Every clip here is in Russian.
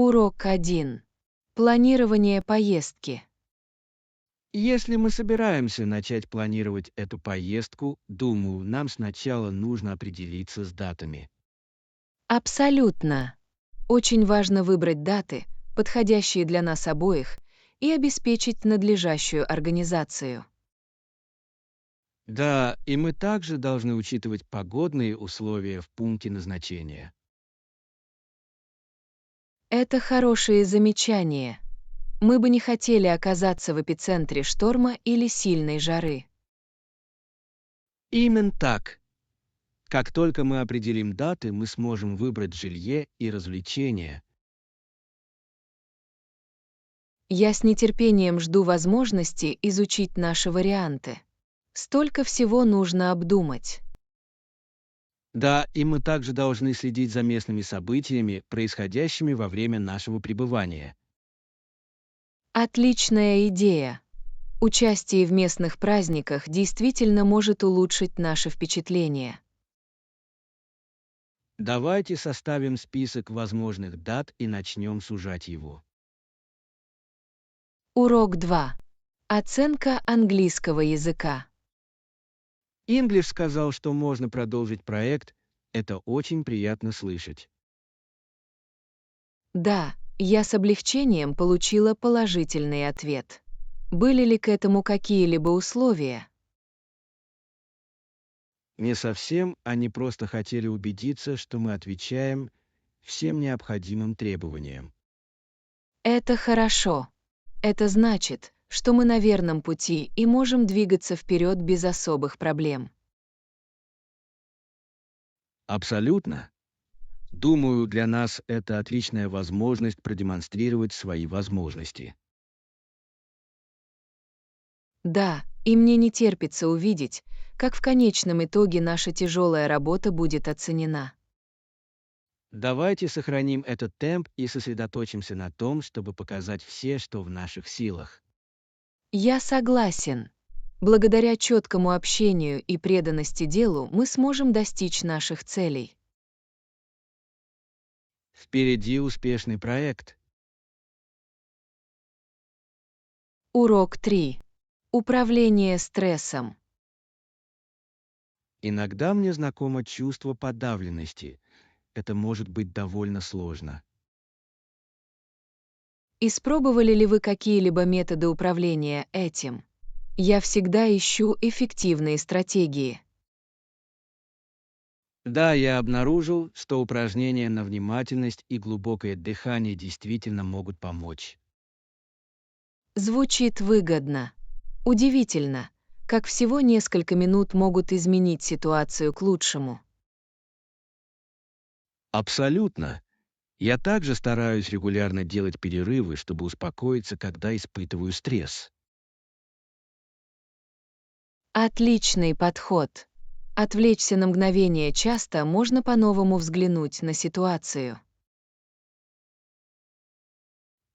Урок 1. Планирование поездки. Если мы собираемся начать планировать эту поездку, думаю, нам сначала нужно определиться с датами. Абсолютно. Очень важно выбрать даты, подходящие для нас обоих, и обеспечить надлежащую организацию. Да, и мы также должны учитывать погодные условия в пункте назначения. Это хорошие замечания. Мы бы не хотели оказаться в эпицентре шторма или сильной жары. Именно так. Как только мы определим даты, мы сможем выбрать жилье и развлечения. Я с нетерпением жду возможности изучить наши варианты. Столько всего нужно обдумать. Да, и мы также должны следить за местными событиями, происходящими во время нашего пребывания. Отличная идея. Участие в местных праздниках действительно может улучшить наше впечатление. Давайте составим список возможных дат и начнем сужать его. Урок 2. Оценка английского языка. Инглиш сказал, что можно продолжить проект. Это очень приятно слышать. Да, я с облегчением получила положительный ответ. Были ли к этому какие-либо условия? Не совсем, они просто хотели убедиться, что мы отвечаем всем необходимым требованиям. Это хорошо. Это значит, что мы на верном пути и можем двигаться вперед без особых проблем. Абсолютно. Думаю, для нас это отличная возможность продемонстрировать свои возможности. Да, и мне не терпится увидеть, как в конечном итоге наша тяжелая работа будет оценена. Давайте сохраним этот темп и сосредоточимся на том, чтобы показать все, что в наших силах. Я согласен. Благодаря четкому общению и преданности делу мы сможем достичь наших целей. Впереди успешный проект. Урок 3. Управление стрессом. Иногда мне знакомо чувство подавленности. Это может быть довольно сложно. Испробовали ли вы какие-либо методы управления этим? Я всегда ищу эффективные стратегии. Да, я обнаружил, что упражнения на внимательность и глубокое дыхание действительно могут помочь. Звучит выгодно. Удивительно, как всего несколько минут могут изменить ситуацию к лучшему. Абсолютно. Я также стараюсь регулярно делать перерывы, чтобы успокоиться, когда испытываю стресс. Отличный подход. Отвлечься на мгновение часто можно по-новому взглянуть на ситуацию.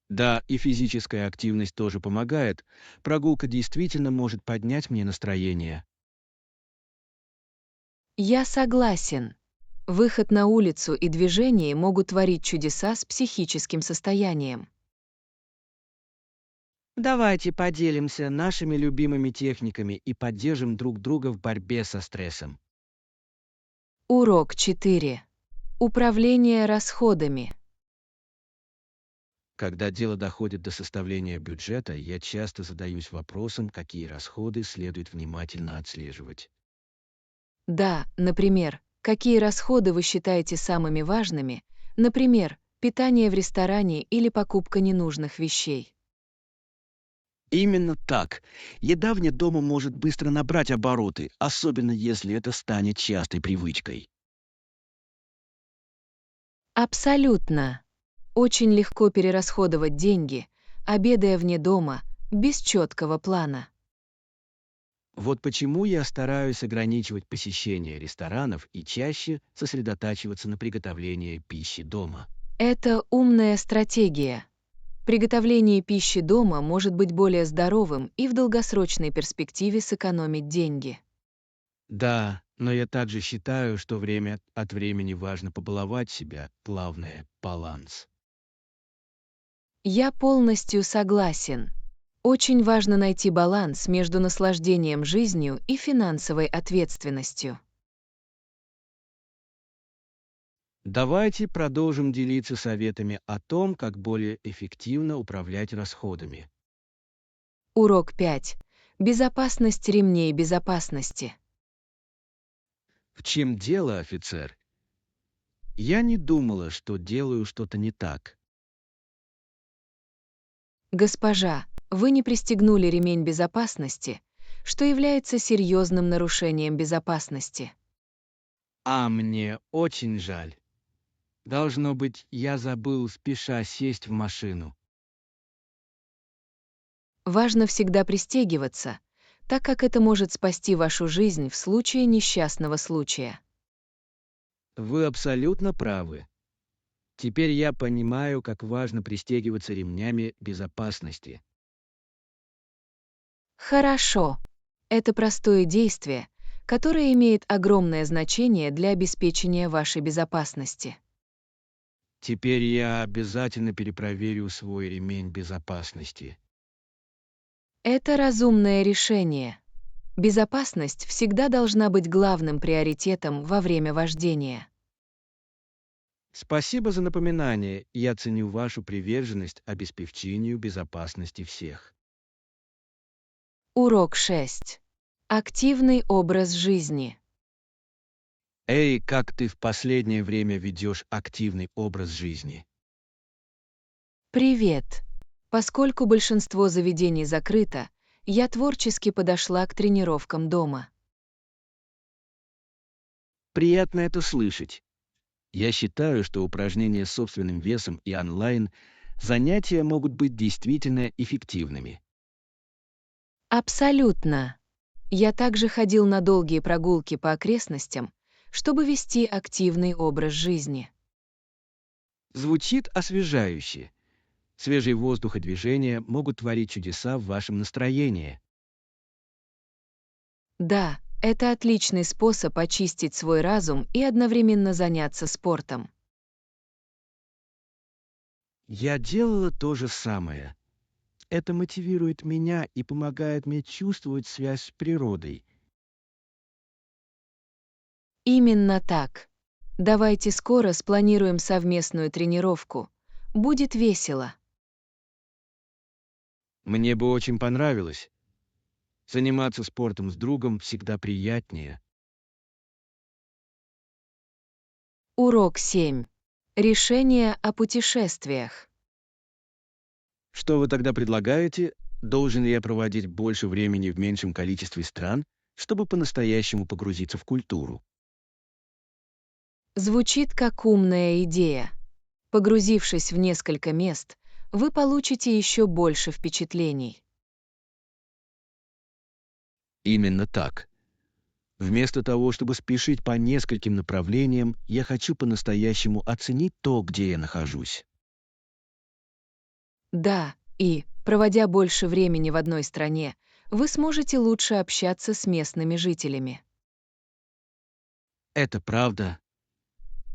Да, и физическая активность тоже помогает. Прогулка действительно может поднять мне настроение. Я согласен. Выход на улицу и движение могут творить чудеса с психическим состоянием. Давайте поделимся нашими любимыми техниками и поддержим друг друга в борьбе со стрессом. Урок 4. Управление расходами. Когда дело доходит до составления бюджета, я часто задаюсь вопросом, какие расходы следует внимательно отслеживать. Да, например, какие расходы вы считаете самыми важными, например, питание в ресторане или покупка ненужных вещей. Именно так. Еда вне дома может быстро набрать обороты, особенно если это станет частой привычкой. Абсолютно. Очень легко перерасходовать деньги, обедая вне дома, без четкого плана. Вот почему я стараюсь ограничивать посещение ресторанов и чаще сосредотачиваться на приготовлении пищи дома. Это умная стратегия. Приготовление пищи дома может быть более здоровым и в долгосрочной перспективе сэкономить деньги. Да, но я также считаю, что время от времени важно побаловать себя. Главное — баланс. Я полностью согласен. Очень важно найти баланс между наслаждением жизнью и финансовой ответственностью. Давайте продолжим делиться советами о том, как более эффективно управлять расходами. Урок 5. Безопасность ремней безопасности. В чем дело, офицер? Я не думала, что делаю что-то не так. Госпожа, вы не пристегнули ремень безопасности, что является серьезным нарушением безопасности. А мне очень жаль. Должно быть, я забыл спеша сесть в машину. Важно всегда пристегиваться, так как это может спасти вашу жизнь в случае несчастного случая. Вы абсолютно правы. Теперь я понимаю, как важно пристегиваться ремнями безопасности. Хорошо. Это простое действие, которое имеет огромное значение для обеспечения вашей безопасности. Теперь я обязательно перепроверю свой ремень безопасности. Это разумное решение. Безопасность всегда должна быть главным приоритетом во время вождения. Спасибо за напоминание. Я ценю вашу приверженность обеспечению безопасности всех. Урок 6. Активный образ жизни. Эй, как ты в последнее время ведешь активный образ жизни? Привет. Поскольку большинство заведений закрыто, я творчески подошла к тренировкам дома. Приятно это слышать. Я считаю, что упражнения с собственным весом и онлайн занятия могут быть действительно эффективными. Абсолютно. Я также ходил на долгие прогулки по окрестностям, чтобы вести активный образ жизни. Звучит освежающе. Свежий воздух и движение могут творить чудеса в вашем настроении. Да, это отличный способ очистить свой разум и одновременно заняться спортом. Я делала то же самое. Это мотивирует меня и помогает мне чувствовать связь с природой. Именно так. Давайте скоро спланируем совместную тренировку. Будет весело. Мне бы очень понравилось. Заниматься спортом с другом всегда приятнее. Урок 7. Решение о путешествиях. Что вы тогда предлагаете? Должен ли я проводить больше времени в меньшем количестве стран, чтобы по-настоящему погрузиться в культуру? Звучит как умная идея. Погрузившись в несколько мест, вы получите еще больше впечатлений. Именно так. Вместо того, чтобы спешить по нескольким направлениям, я хочу по-настоящему оценить то, где я нахожусь. Да, и, проводя больше времени в одной стране, вы сможете лучше общаться с местными жителями. Это правда.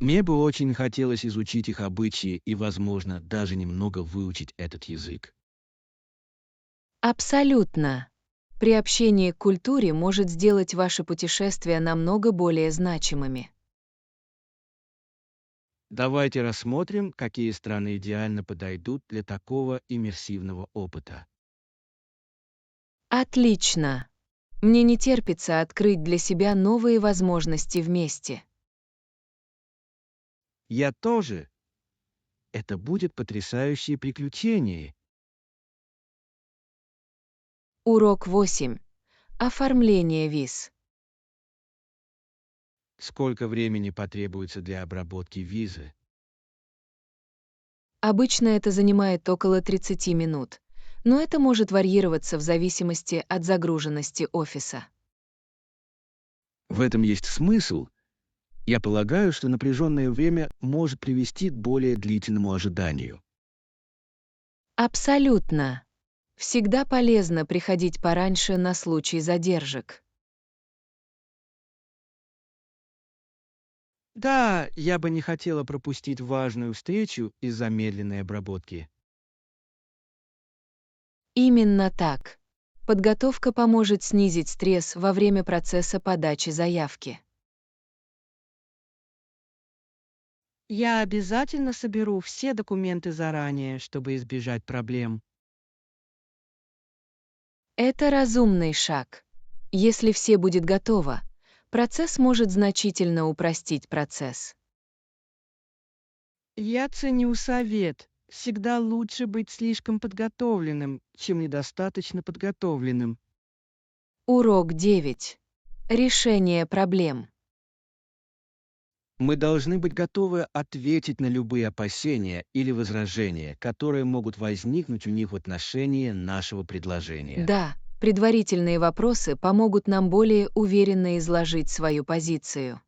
Мне бы очень хотелось изучить их обычаи и, возможно, даже немного выучить этот язык. Абсолютно. Приобщение к культуре может сделать ваши путешествия намного более значимыми. Давайте рассмотрим, какие страны идеально подойдут для такого иммерсивного опыта. Отлично. Мне не терпится открыть для себя новые возможности вместе. Я тоже. Это будет потрясающее приключение. Урок 8. Оформление виз. Сколько времени потребуется для обработки визы? Обычно это занимает около 30 минут, но это может варьироваться в зависимости от загруженности офиса. В этом есть смысл. Я полагаю, что напряженное время может привести к более длительному ожиданию. Абсолютно. Всегда полезно приходить пораньше на случай задержек. Да, я бы не хотела пропустить важную встречу из-за медленной обработки. Именно так. Подготовка поможет снизить стресс во время процесса подачи заявки. Я обязательно соберу все документы заранее, чтобы избежать проблем. Это разумный шаг. Если все будет готово, процесс может значительно упростить процесс. Я ценю совет. Всегда лучше быть слишком подготовленным, чем недостаточно подготовленным. Урок 9. Решение проблем. Мы должны быть готовы ответить на любые опасения или возражения, которые могут возникнуть у них в отношении нашего предложения. Да, предварительные вопросы помогут нам более уверенно изложить свою позицию.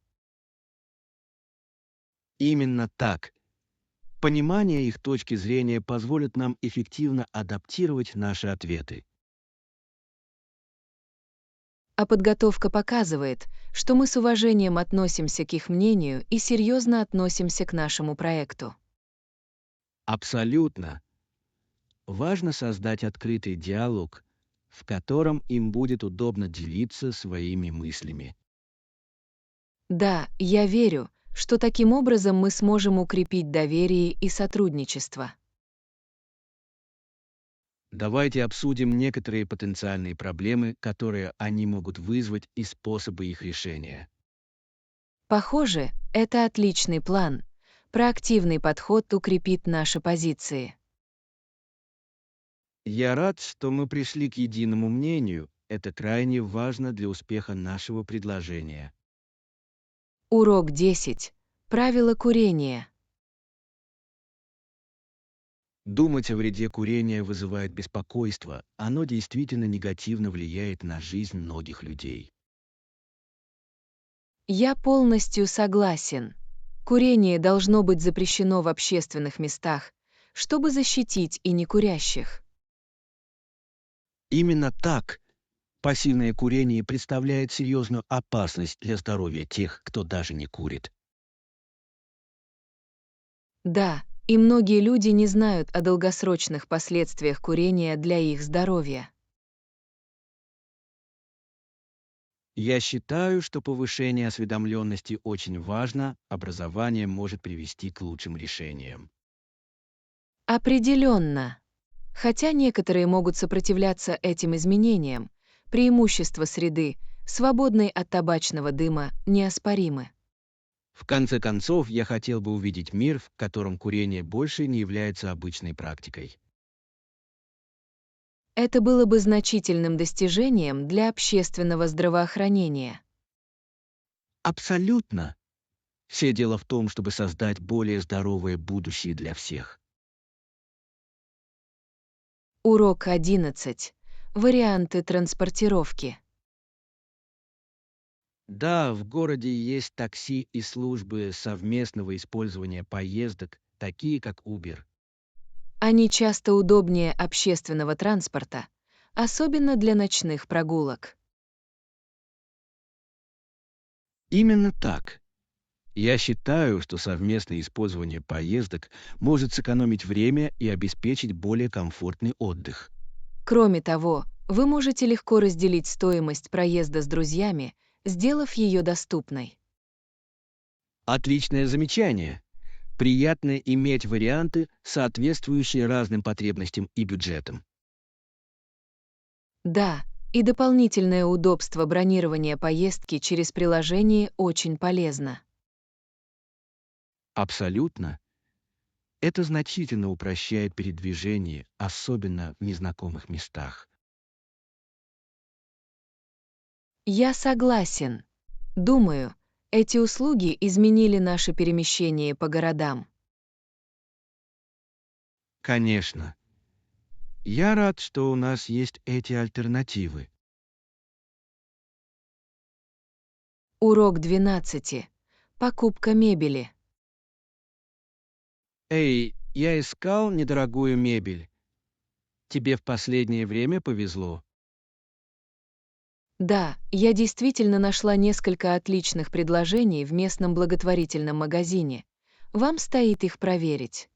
Именно так. Понимание их точки зрения позволит нам эффективно адаптировать наши ответы. А подготовка показывает, что мы с уважением относимся к их мнению и серьезно относимся к нашему проекту. Абсолютно. Важно создать открытый диалог, в котором им будет удобно делиться своими мыслями. Да, я верю, что таким образом мы сможем укрепить доверие и сотрудничество. Давайте обсудим некоторые потенциальные проблемы, которые они могут вызвать, и способы их решения. Похоже, это отличный план. Проактивный подход укрепит наши позиции. Я рад, что мы пришли к единому мнению. Это крайне важно для успеха нашего предложения. Урок 10. Правила курения. Думать о вреде курения вызывает беспокойство. Оно действительно негативно влияет на жизнь многих людей. Я полностью согласен. Курение должно быть запрещено в общественных местах, чтобы защитить и некурящих. Именно так. Пассивное курение представляет серьезную опасность для здоровья тех, кто даже не курит. Да, и многие люди не знают о долгосрочных последствиях курения для их здоровья. Я считаю, что повышение осведомленности очень важно, образование может привести к лучшим решениям. Определенно. Хотя некоторые могут сопротивляться этим изменениям, преимущества среды, свободной от табачного дыма, неоспоримы. В конце концов, я хотел бы увидеть мир, в котором курение больше не является обычной практикой. Это было бы значительным достижением для общественного здравоохранения. Абсолютно. Все дело в том, чтобы создать более здоровое будущее для всех. Урок 11. Варианты транспортировки. Да, в городе есть такси и службы совместного использования поездок, такие как Uber. Они часто удобнее общественного транспорта, особенно для ночных прогулок. Именно так. Я считаю, что совместное использование поездок может сэкономить время и обеспечить более комфортный отдых. Кроме того, вы можете легко разделить стоимость проезда с друзьями, сделав ее доступной. Отличное замечание. Приятно иметь варианты, соответствующие разным потребностям и бюджетам. Да, и дополнительное удобство бронирования поездки через приложение очень полезно. Абсолютно. Это значительно упрощает передвижение, особенно в незнакомых местах. Я согласен. Думаю, эти услуги изменили наше перемещение по городам. Конечно. Я рад, что у нас есть эти альтернативы. Урок 12. Покупка мебели. Эй, я искал недорогую мебель. Тебе в последнее время повезло. Да, я действительно нашла несколько отличных предложений в местном благотворительном магазине. Вам стоит их проверить.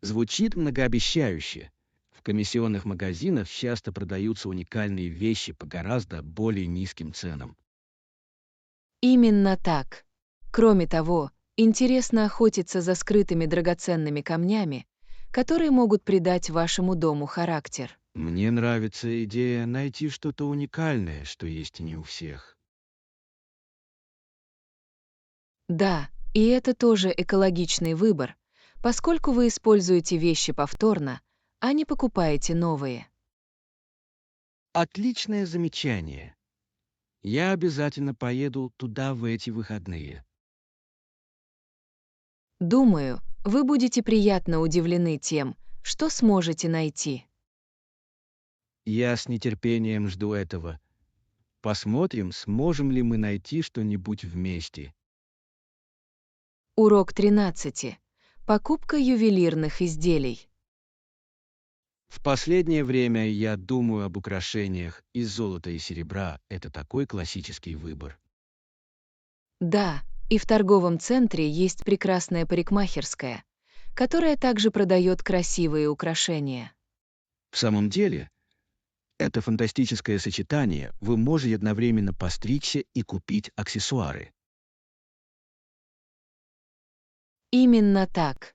Звучит многообещающе. В комиссионных магазинах часто продаются уникальные вещи по гораздо более низким ценам. Именно так. Кроме того, интересно охотиться за скрытыми драгоценными камнями, которые могут придать вашему дому характер. Мне нравится идея найти что-то уникальное, что есть не у всех. Да, и это тоже экологичный выбор, поскольку вы используете вещи повторно, а не покупаете новые. Отличное замечание. Я обязательно поеду туда в эти выходные. Думаю, вы будете приятно удивлены тем, что сможете найти. Я с нетерпением жду этого. Посмотрим, сможем ли мы найти что-нибудь вместе. Урок 13. Покупка ювелирных изделий. В последнее время я думаю об украшениях из золота и серебра. Это такой классический выбор. Да, и в торговом центре есть прекрасная парикмахерская, которая также продает красивые украшения. В самом деле, это фантастическое сочетание. Вы можете одновременно постричься и купить аксессуары. Именно так.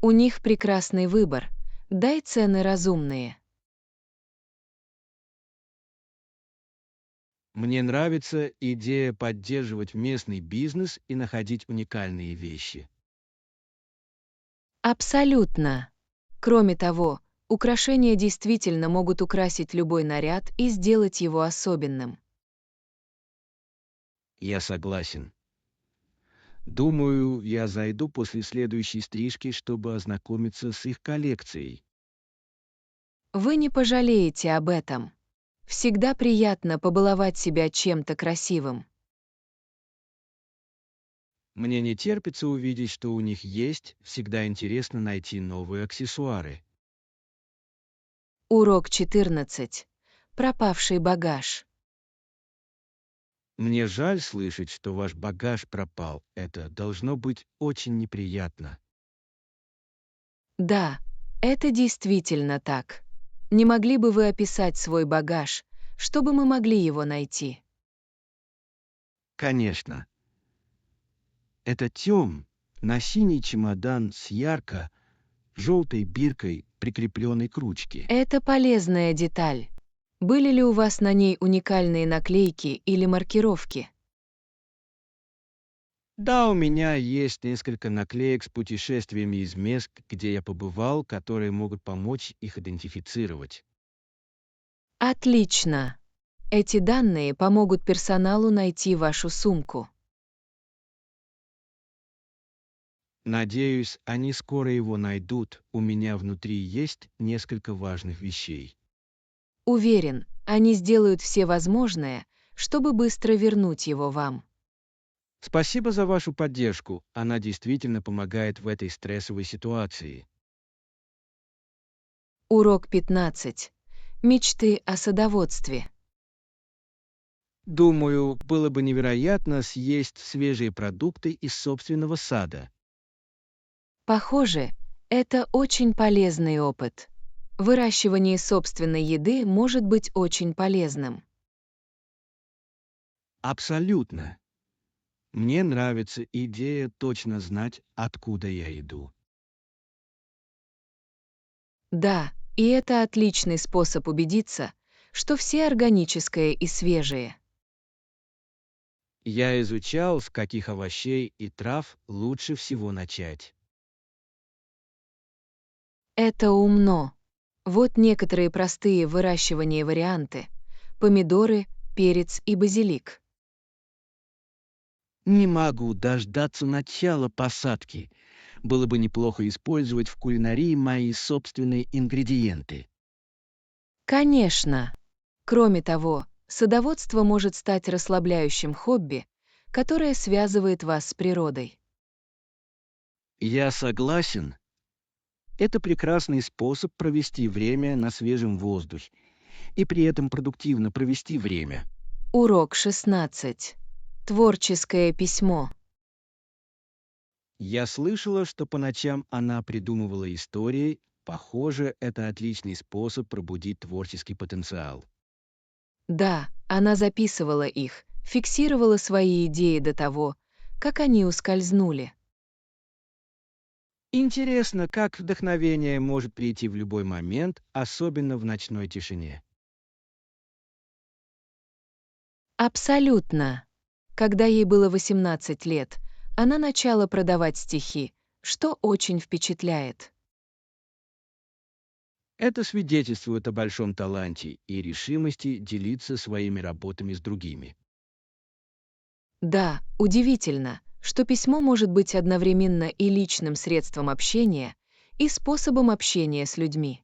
У них прекрасный выбор, да и цены разумные. Мне нравится идея поддерживать местный бизнес и находить уникальные вещи. Абсолютно. Кроме того, украшения действительно могут украсить любой наряд и сделать его особенным. Я согласен. Думаю, я зайду после следующей стрижки, чтобы ознакомиться с их коллекцией. Вы не пожалеете об этом. Всегда приятно побаловать себя чем-то красивым. Мне не терпится увидеть, что у них есть. Всегда интересно найти новые аксессуары. Урок 14. Пропавший багаж. Мне жаль слышать, что ваш багаж пропал. Это должно быть очень неприятно. Да, это действительно так. Не могли бы вы описать свой багаж, чтобы мы могли его найти? Конечно. Это на синий чемодан с ярко-желтой биркой, прикрепленной к ручке. Это полезная деталь. Были ли у вас на ней уникальные наклейки или маркировки? Да, у меня есть несколько наклеек с путешествиями из мест, где я побывал, которые могут помочь их идентифицировать. Отлично. Эти данные помогут персоналу найти вашу сумку. Надеюсь, они скоро его найдут. У меня внутри есть несколько важных вещей. Уверен, они сделают все возможное, чтобы быстро вернуть его вам. Спасибо за вашу поддержку. Она действительно помогает в этой стрессовой ситуации. Урок 15. Мечты о садоводстве. Думаю, было бы невероятно съесть свежие продукты из собственного сада. Похоже, это очень полезный опыт. Выращивание собственной еды может быть очень полезным. Абсолютно. Мне нравится идея точно знать, откуда я иду. Да, и это отличный способ убедиться, что все органическое и свежее. Я изучал, с каких овощей и трав лучше всего начать. Это умно. Вот некоторые простые выращивания варианты: помидоры, перец и базилик. Не могу дождаться начала посадки. Было бы неплохо использовать в кулинарии мои собственные ингредиенты. Конечно. Кроме того, садоводство может стать расслабляющим хобби, которое связывает вас с природой. Я согласен. Это прекрасный способ провести время на свежем воздухе и при этом продуктивно провести время. Урок 16. Творческое письмо. Я слышала, что по ночам она придумывала истории Похоже, это отличный способ пробудить творческий потенциал. Да, она записывала их, фиксировала свои идеи до того, как они ускользнули. Интересно, как вдохновение может прийти в любой момент, особенно в ночной тишине. Абсолютно. Когда ей было 18 лет, она начала продавать стихи, что очень впечатляет. Это свидетельствует о большом таланте и решимости делиться своими работами с другими. Да, удивительно, что письмо может быть одновременно и личным средством общения, и способом общения с людьми.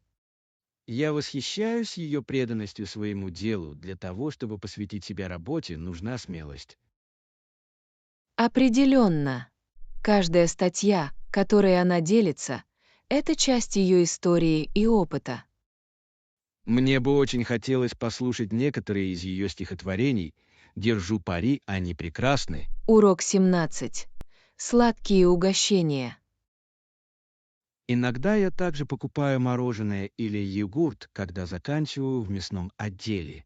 Я восхищаюсь ее преданностью своему делу. Для того, чтобы посвятить себя работе, нужна смелость. Определенно. Каждая статья, которой она делится, это часть ее истории и опыта. Мне бы очень хотелось послушать некоторые из ее стихотворений. Держу пари, они прекрасны. Урок 17. Сладкие угощения. Иногда я также покупаю мороженое или йогурт, когда заканчиваю в мясном отделе.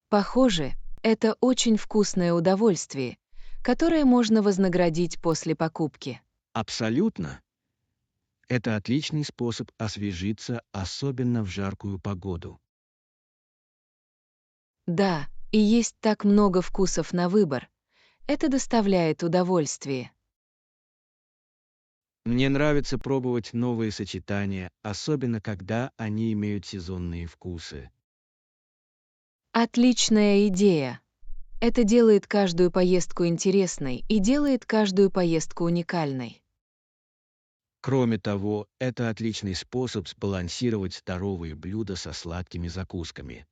Похоже, это очень вкусное удовольствие, которое можно вознаградить после покупки. Абсолютно. Это отличный способ освежиться, особенно в жаркую погоду. Да, и есть так много вкусов на выбор. Это доставляет удовольствие. Мне нравится пробовать новые сочетания, особенно когда они имеют сезонные вкусы. Отличная идея. Это делает каждую поездку интересной и делает каждую поездку уникальной. Кроме того, это отличный способ сбалансировать здоровые блюда со сладкими закусками.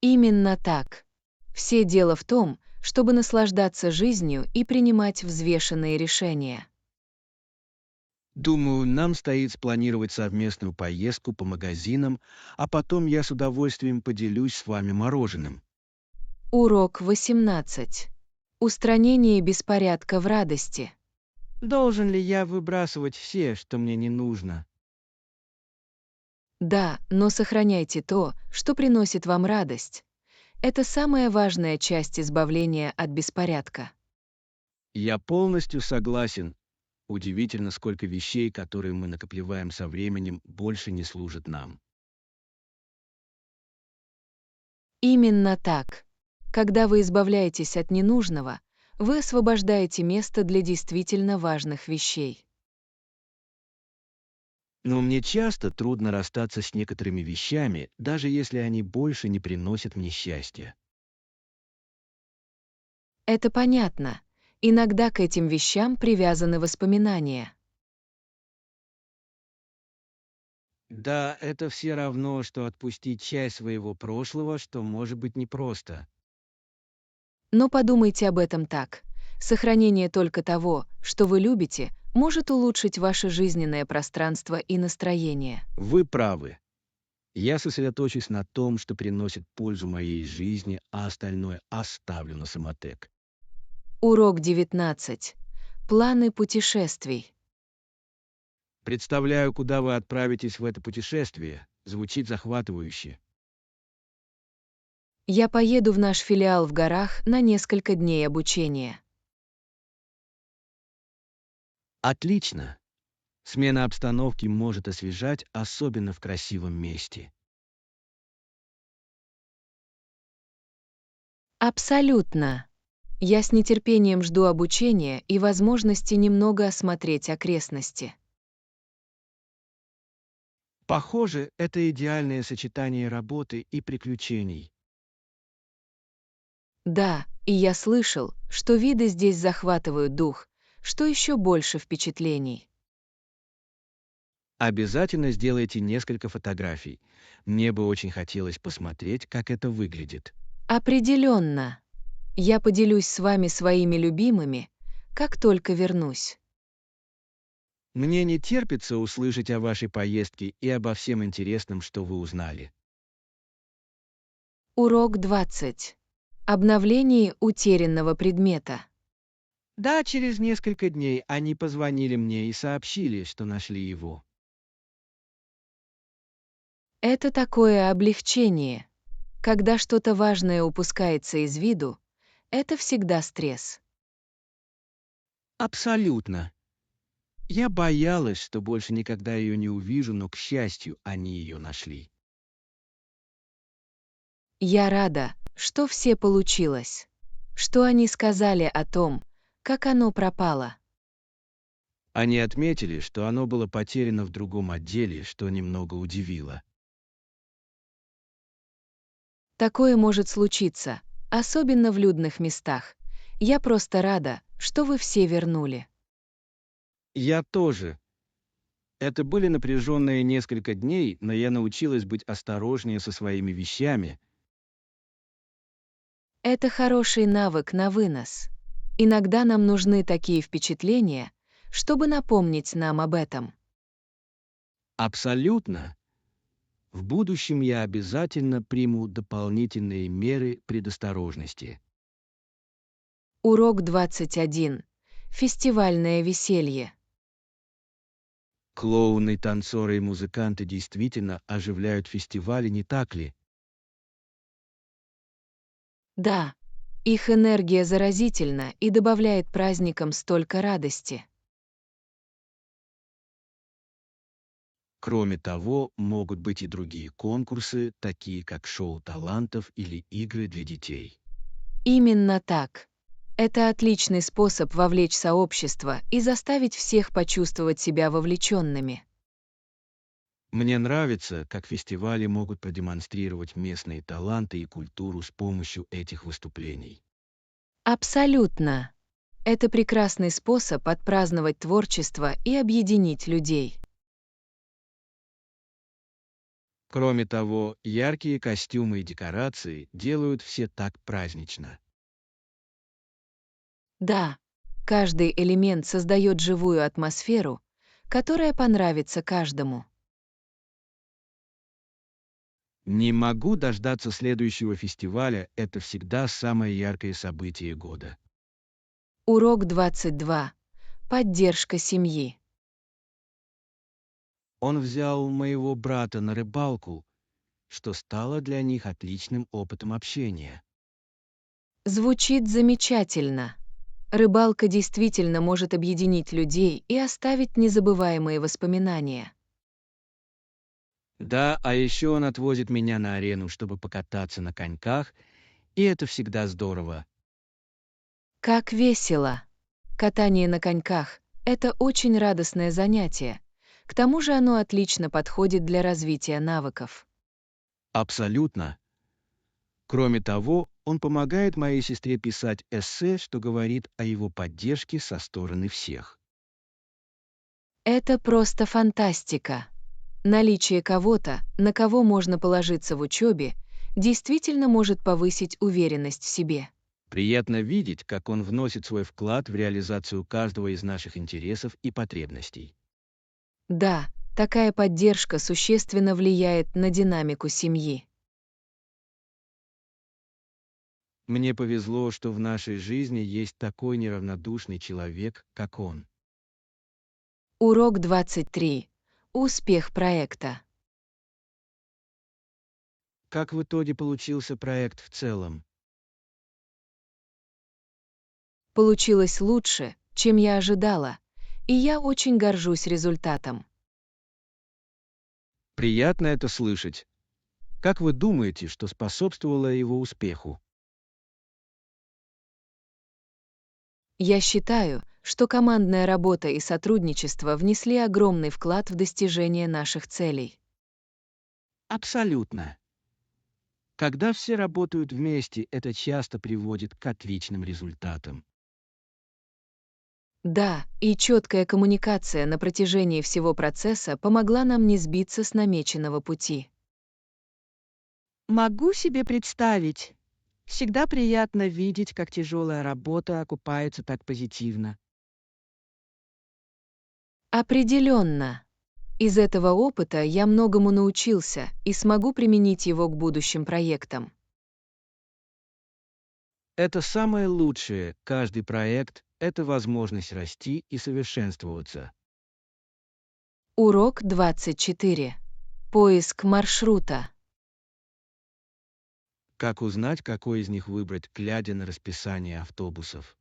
Именно так. Все дело в том, чтобы наслаждаться жизнью и принимать взвешенные решения. Думаю, нам стоит спланировать совместную поездку по магазинам, а потом я с удовольствием поделюсь с вами мороженым. Урок 18. Устранение беспорядка в радости. Должен ли я выбрасывать все, что мне не нужно? Да, но сохраняйте то, что приносит вам радость. Это самая важная часть избавления от беспорядка. Я полностью согласен. Удивительно, сколько вещей, которые мы накопливаем со временем, больше не служат нам. Именно так. Когда вы избавляетесь от ненужного, вы освобождаете место для действительно важных вещей. Но мне часто трудно расстаться с некоторыми вещами, даже если они больше не приносят мне счастья. Это понятно. Иногда к этим вещам привязаны воспоминания. Да, это все равно, что отпустить часть своего прошлого, что может быть непросто. Но подумайте об этом так. Сохранение только того, что вы любите, может улучшить ваше жизненное пространство и настроение. Вы правы. Я сосредоточусь на том, что приносит пользу моей жизни, а остальное оставлю на самотек. Урок 19. Планы путешествий. Представляю, куда вы отправитесь в это путешествие. Звучит захватывающе. Я поеду в наш филиал в горах на несколько дней обучения. Отлично. Смена обстановки может освежать, особенно в красивом месте. Абсолютно. Я с нетерпением жду обучения и возможности немного осмотреть окрестности. Похоже, это идеальное сочетание работы и приключений. Да, и я слышал, что виды здесь захватывают дух, что еще больше впечатлений. Обязательно сделайте несколько фотографий. Мне бы очень хотелось посмотреть, как это выглядит. Определенно. Я поделюсь с вами своими любимыми, как только вернусь. Мне не терпится услышать о вашей поездке и обо всем интересном, что вы узнали. Урок 20. Обновление утерянного предмета. Да, через несколько дней они позвонили мне и сообщили, что нашли его. Это такое облегчение. Когда что-то важное упускается из виду, это всегда стресс. Абсолютно. Я боялась, что больше никогда ее не увижу, но, к счастью, они ее нашли. Я рада, что все получилось. Что они сказали о том, как оно пропало. Они отметили, что оно было потеряно в другом отделе, что немного удивило. Такое может случиться, особенно в людных местах. Я просто рада, что вы все вернули. Я тоже. Это были напряженные несколько дней, но я научилась быть осторожнее со своими вещами. Это хороший навык на вынос. Иногда нам нужны такие впечатления, чтобы напомнить нам об этом. Абсолютно. В будущем я обязательно приму дополнительные меры предосторожности. Урок 21. Фестивальное веселье. Клоуны, танцоры и музыканты действительно оживляют фестивали, не так ли? Да, их энергия заразительна и добавляет праздникам столько радости. Кроме того, могут быть и другие конкурсы, такие как шоу талантов или игры для детей. Именно так. Это отличный способ вовлечь сообщество и заставить всех почувствовать себя вовлеченными. Мне нравится, как фестивали могут продемонстрировать местные таланты и культуру с помощью этих выступлений. Абсолютно. Это прекрасный способ отпраздновать творчество и объединить людей. Кроме того, яркие костюмы и декорации делают все так празднично. Да, каждый элемент создает живую атмосферу, которая понравится каждому. Не могу дождаться следующего фестиваля, это всегда самое яркое событие года. Урок 22. Поддержка семьи. Он взял моего брата на рыбалку, что стало для них отличным опытом общения. Звучит замечательно. Рыбалка действительно может объединить людей и оставить незабываемые воспоминания. Да, а еще он отвозит меня на арену, чтобы покататься на коньках, и это всегда здорово. Как весело! Катание на коньках — это очень радостное занятие. К тому же оно отлично подходит для развития навыков. Абсолютно. Кроме того, он помогает моей сестре писать эссе, что говорит о его поддержке со стороны всех. Это просто фантастика. Наличие кого-то, на кого можно положиться в учебе, действительно может повысить уверенность в себе. Приятно видеть, как он вносит свой вклад в реализацию каждого из наших интересов и потребностей. Да, такая поддержка существенно влияет на динамику семьи. Мне повезло, что в нашей жизни есть такой неравнодушный человек, как он. Урок 23. Успех проекта. Как в итоге получился проект в целом? Получилось лучше, чем я ожидала, и я очень горжусь результатом. Приятно это слышать. Как вы думаете, что способствовало его успеху? Я считаю, что командная работа и сотрудничество внесли огромный вклад в достижение наших целей. Абсолютно. Когда все работают вместе, это часто приводит к отличным результатам. Да, и четкая коммуникация на протяжении всего процесса помогла нам не сбиться с намеченного пути. Могу себе представить. Всегда приятно видеть, как тяжелая работа окупается так позитивно. Определенно. Из этого опыта я многому научился и смогу применить его к будущим проектам. Это самое лучшее. Каждый проект — это возможность расти и совершенствоваться. Урок 24. Поиск маршрута. Как узнать, какой из них выбрать, глядя на расписание автобусов?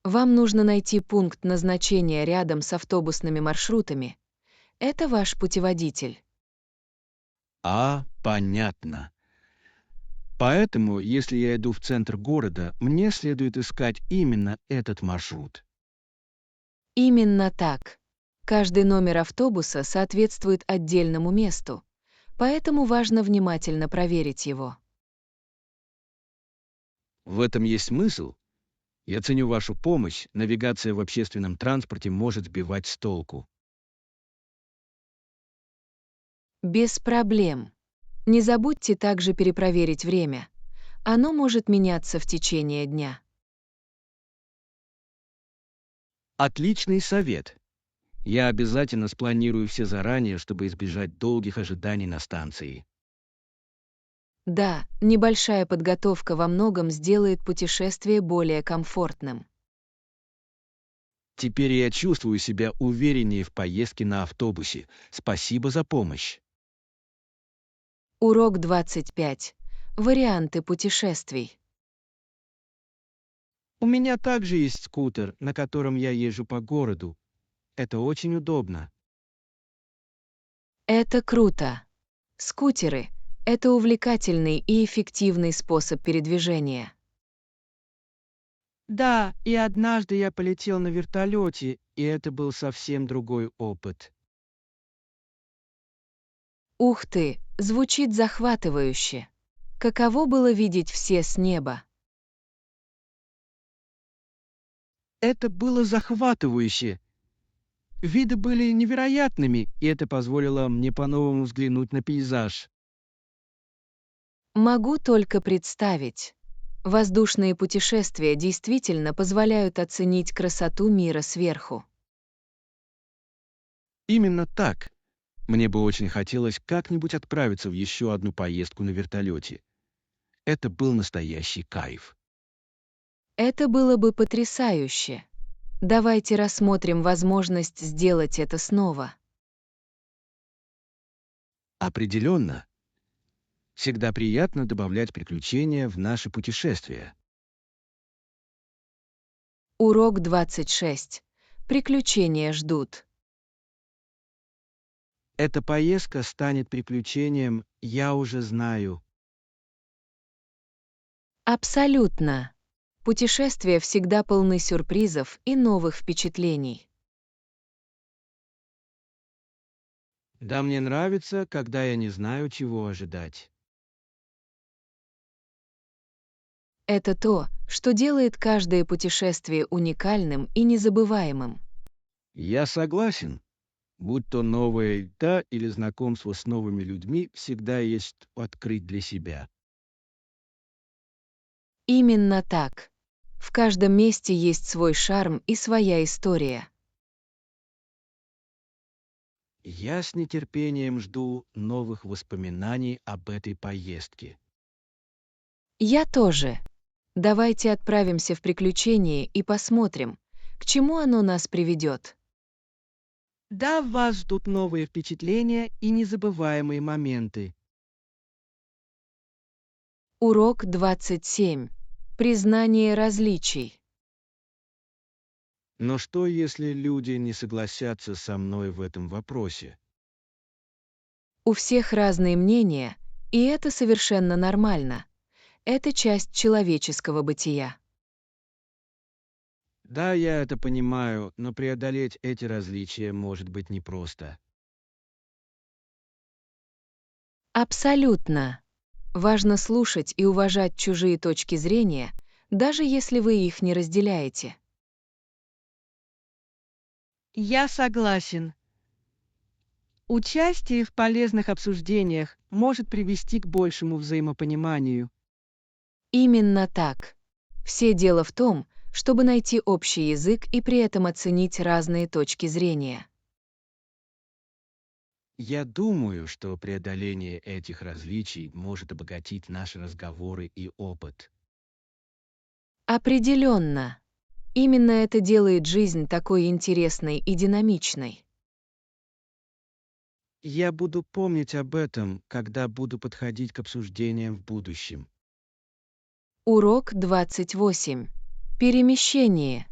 Вам нужно найти пункт назначения рядом с автобусными маршрутами. Это ваш путеводитель. Понятно. Поэтому, если я иду в центр города, мне следует искать именно этот маршрут. Именно так. Каждый номер автобуса соответствует отдельному месту, поэтому важно внимательно проверить его. В этом есть смысл. Я ценю вашу помощь. Навигация в общественном транспорте может сбивать с толку. Без проблем. Не забудьте также перепроверить время. Оно может меняться в течение дня. Отличный совет. Я обязательно спланирую все заранее, чтобы избежать долгих ожиданий на станции. Да, небольшая подготовка во многом сделает путешествие более комфортным. Теперь я чувствую себя увереннее в поездке на автобусе. Спасибо за помощь. Урок 25. Варианты путешествий. У меня также есть скутер, на котором я езжу по городу. Это очень удобно. Это круто. Скутеры — это увлекательный и эффективный способ передвижения. Да, и однажды я полетел на вертолете, и это был совсем другой опыт. Ух ты, звучит захватывающе. Каково было видеть все с неба? Это было захватывающе. Виды были невероятными, и это позволило мне по-новому взглянуть на пейзаж. Могу только представить. Воздушные путешествия действительно позволяют оценить красоту мира сверху. Именно так. Мне бы очень хотелось как-нибудь отправиться в еще одну поездку на вертолете. Это был настоящий кайф. Это было бы потрясающе. Давайте рассмотрим возможность сделать это снова. Определенно. Всегда приятно добавлять приключения в наши путешествия. Урок 26. Приключения ждут. Эта поездка станет приключением, я уже знаю. Абсолютно. Путешествия всегда полны сюрпризов и новых впечатлений. Да, мне нравится, когда я не знаю, чего ожидать. Это то, что делает каждое путешествие уникальным и незабываемым. Я согласен. Будь то новая еда или знакомство с новыми людьми, всегда есть что открыть для себя. Именно так. В каждом месте есть свой шарм и своя история. Я с нетерпением жду новых воспоминаний об этой поездке. Я тоже. Давайте отправимся в приключение и посмотрим, к чему оно нас приведет. Да, вас ждут новые впечатления и незабываемые моменты. Урок 27. Признание различий. Но что, если люди не согласятся со мной в этом вопросе? У всех разные мнения, и это совершенно нормально. Это часть человеческого бытия. Да, я это понимаю, но преодолеть эти различия может быть непросто. Абсолютно. Важно слушать и уважать чужие точки зрения, даже если вы их не разделяете. Я согласен. Участие в полезных обсуждениях может привести к большему взаимопониманию. Именно так. Все дело в том, чтобы найти общий язык и при этом оценить разные точки зрения. Я думаю, что преодоление этих различий может обогатить наши разговоры и опыт. Определенно. Именно это делает жизнь такой интересной и динамичной. Я буду помнить об этом, когда буду подходить к обсуждениям в будущем. Урок 28. Перемещение.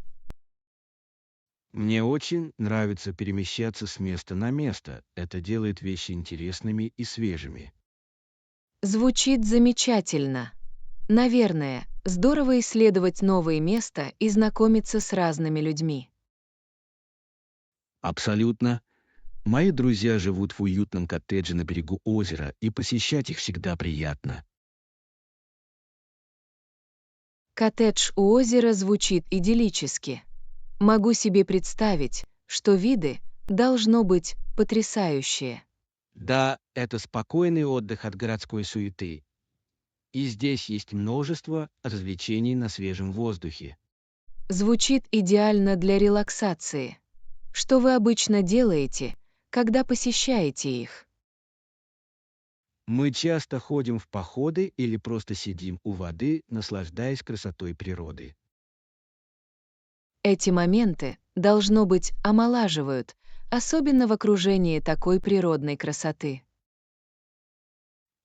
Мне очень нравится перемещаться с места на место. Это делает вещи интересными и свежими. Звучит замечательно. Наверное, здорово исследовать новые места и знакомиться с разными людьми. Абсолютно. Мои друзья живут в уютном коттедже на берегу озера, и посещать их всегда приятно. Коттедж у озера звучит идиллически. Могу себе представить, что виды должно быть потрясающие. Да, это спокойный отдых от городской суеты. И здесь есть множество развлечений на свежем воздухе. Звучит идеально для релаксации. Что вы обычно делаете, когда посещаете их? Мы часто ходим в походы или просто сидим у воды, наслаждаясь красотой природы. Эти моменты, должно быть, омолаживают, особенно в окружении такой природной красоты.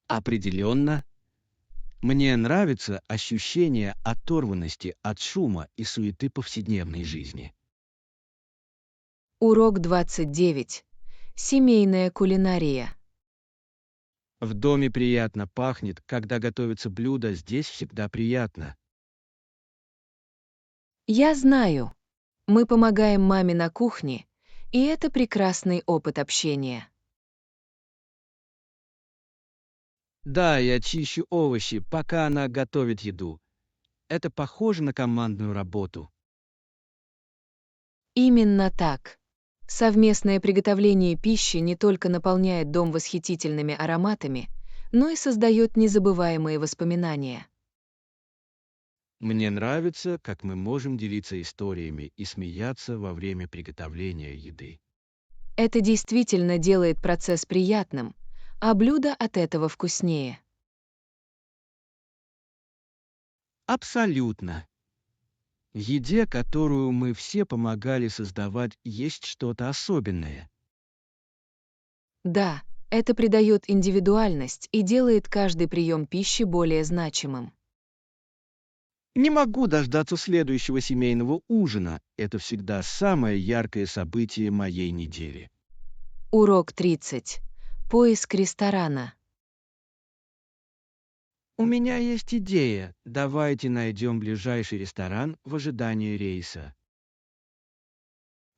Определенно, мне нравится ощущение оторванности от шума и суеты повседневной жизни. Урок 29. Семейная кулинария. В доме приятно пахнет, когда готовится блюдо, здесь всегда приятно. Я знаю. Мы помогаем маме на кухне, и это прекрасный опыт общения. Да, я чищу овощи, пока она готовит еду. Это похоже на командную работу. Именно так. Совместное приготовление пищи не только наполняет дом восхитительными ароматами, но и создает незабываемые воспоминания. Мне нравится, как мы можем делиться историями и смеяться во время приготовления еды. Это действительно делает процесс приятным, а блюдо от этого вкуснее. Абсолютно. В еде, которую мы все помогали создавать, есть что-то особенное. Да, это придает индивидуальность и делает каждый прием пищи более значимым. Не могу дождаться следующего семейного ужина. Это всегда самое яркое событие моей недели. Урок 30. Поиск ресторана. У меня есть идея. Давайте найдем ближайший ресторан в ожидании рейса.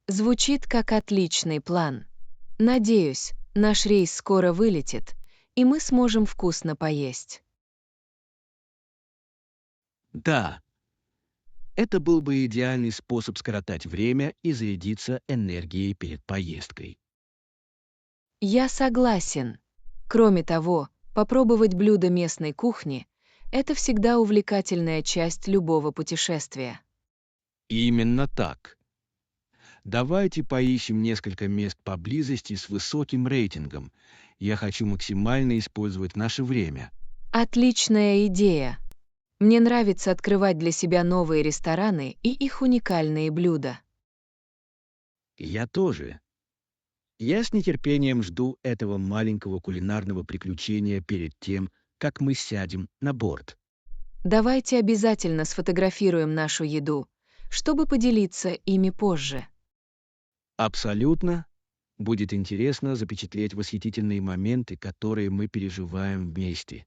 Звучит как отличный план. Надеюсь, наш рейс скоро вылетит, и мы сможем вкусно поесть. Да, это был бы идеальный способ скоротать время и зарядиться энергией перед поездкой. Я согласен. Кроме того, попробовать блюда местной кухни — это всегда увлекательная часть любого путешествия. Именно так. Давайте поищем несколько мест поблизости с высоким рейтингом. Я хочу максимально использовать наше время. Отличная идея. Мне нравится открывать для себя новые рестораны и их уникальные блюда. Я тоже. Я с нетерпением жду этого маленького кулинарного приключения перед тем, как мы сядем на борт. Давайте обязательно сфотографируем нашу еду, чтобы поделиться ими позже. Абсолютно. Будет интересно запечатлеть восхитительные моменты, которые мы переживаем вместе.